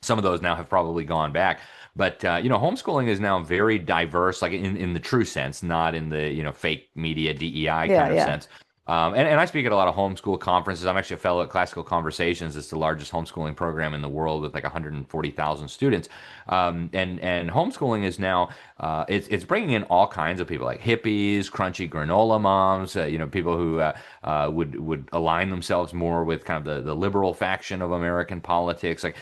Some of those now have probably gone back. But homeschooling is now very diverse, like in the true sense, not in the fake media DEI Yeah, kind of yeah. sense. And I speak at a lot of homeschool conferences. I'm actually a fellow at Classical Conversations. It's the largest homeschooling program in the world with like 140,000 students. And homeschooling is now it's bringing in all kinds of people like hippies, crunchy granola moms, people who would align themselves more with kind of the liberal faction of American politics. Like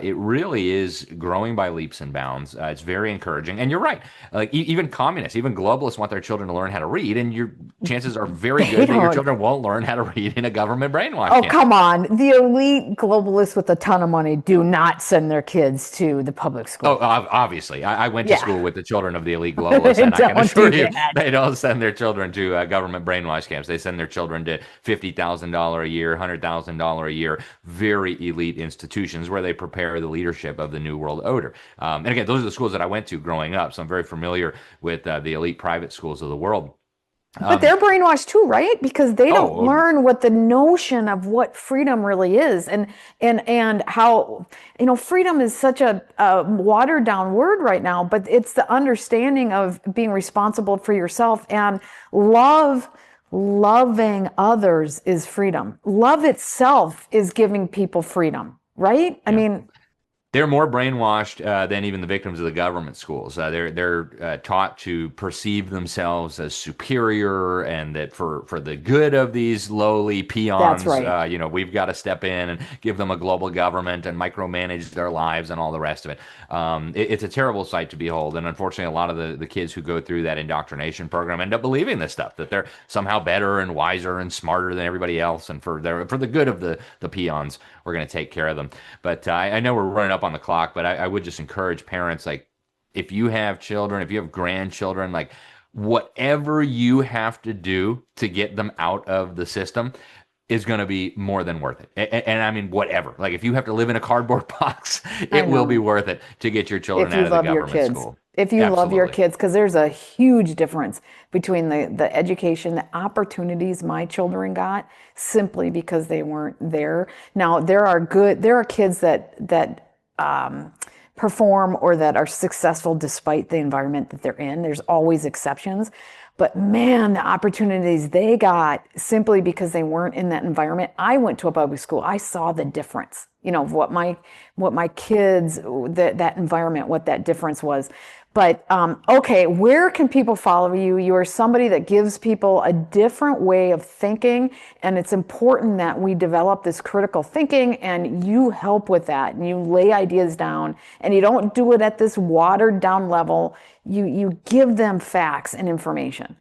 it really is growing by leaps and bounds. It's very encouraging. And you're right. Like even communists, even globalists want their children to learn how to read, and your chances are very They good that your don't. children won't learn how to read in a government brainwash Oh, camp. come on. The elite globalists with a ton of money do not send their kids to the public Oh, school. obviously. I went to Yeah. school with the children of the elite globalists, and I can Don't do assure you, that. they don't send their children to government brainwash camps. They send their children to $50,000 a year, $100,000 a year, very elite institutions where they prepare the leadership of the New World Order. And again, those are the schools that I went to growing up, so I'm very familiar with the elite private schools of the world. But they're brainwashed too, right? Because they don't Oh, learn what the notion of what freedom really is, and how freedom is such a watered down word right now. But it's the understanding of being responsible for yourself and loving others is freedom. Love itself is giving people freedom, right? I yeah. mean, They're more brainwashed than even the victims of the government schools. They're taught to perceive themselves as superior, and that for the good of these lowly that's peons, right. we've got to step in and give them a global government and micromanage their lives and all the rest of it. It's a terrible sight to behold, and unfortunately, a lot of the kids who go through that indoctrination program end up believing this stuff, that they're somehow better and wiser and smarter than everybody else, and for the good of the peons, we're going to take care of them. But I know we're running up on the clock, but I would just encourage parents, like, if you have children, if you have grandchildren, like, whatever you have to do to get them out of the system is going to be more than worth it. And I mean, whatever. Like, if you have to live in a cardboard box, I it will be know. worth it to get your children If you out of the love your government kids. school. If you love your Absolutely. kids, because there's a huge difference between the education, the opportunities my children got simply because they weren't there. Now, there are kids that perform or that are successful despite the environment that they're in. There's always exceptions. But man, the opportunities they got simply because they weren't in that environment. I went to a public school. I saw the difference, of what my kids, that environment, what that difference was. But okay, where can people follow you? You are somebody that gives people a different way of thinking, and it's important that we develop this critical thinking, and you help with that, and you lay ideas down, and you don't do it at this watered down level. You give them facts and information.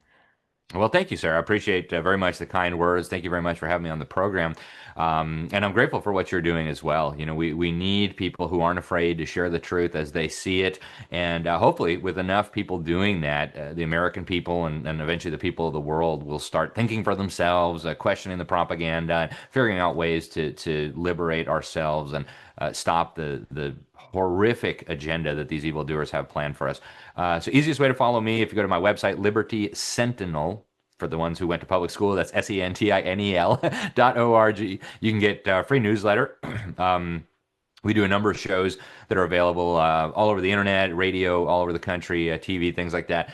Well, thank you, Sarah. I appreciate very much the kind words. Thank you very much for having me on the program. And I'm grateful for what you're doing as well. You know, we need people who aren't afraid to share the truth as they see it. And hopefully, with enough people doing that, the American people and eventually the people of the world will start thinking for themselves, questioning the propaganda, and figuring out ways to liberate ourselves and stop the horrific agenda that these evildoers have planned for us. So easiest way to follow me, if you go to my website, Liberty Sentinel, for the ones who went to public school, that's SENTINEL.org. You can get free newsletter. We do a number of shows that are available all over the internet, radio, all over the country, TV, things like that.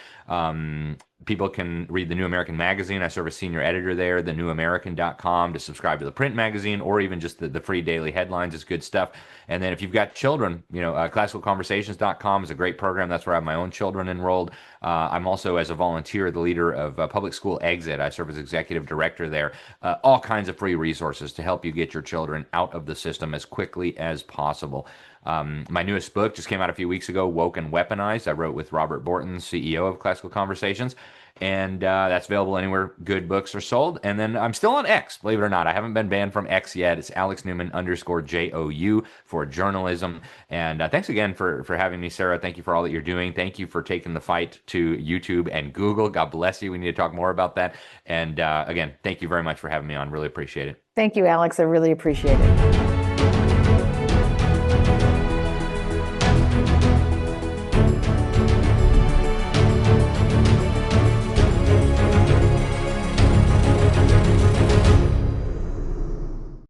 People can read the New American Magazine. I serve as senior editor there, thenewamerican.com, to subscribe to the print magazine, or even just the free daily headlines. It's good stuff. And then if you've got children, classicalconversations.com is a great program. That's where I have my own children enrolled. I'm also, as a volunteer, the leader of Public School Exit. I serve as executive director there. All kinds of free resources to help you get your children out of the system as quickly as possible. My newest book just came out a few weeks ago, Woke and Weaponized. I wrote with Robert Borton, CEO of Classical Conversations. And that's available anywhere good books are sold. And then I'm still on X, believe it or not. I haven't been banned from X yet. It's Alex Newman _JOU for journalism. And thanks again for having me, Sarah. Thank you for all that you're doing. Thank you for taking the fight to YouTube and Google. God bless you. We need to talk more about that. And again, thank you very much for having me on. Really appreciate it. Thank you, Alex. I really appreciate it.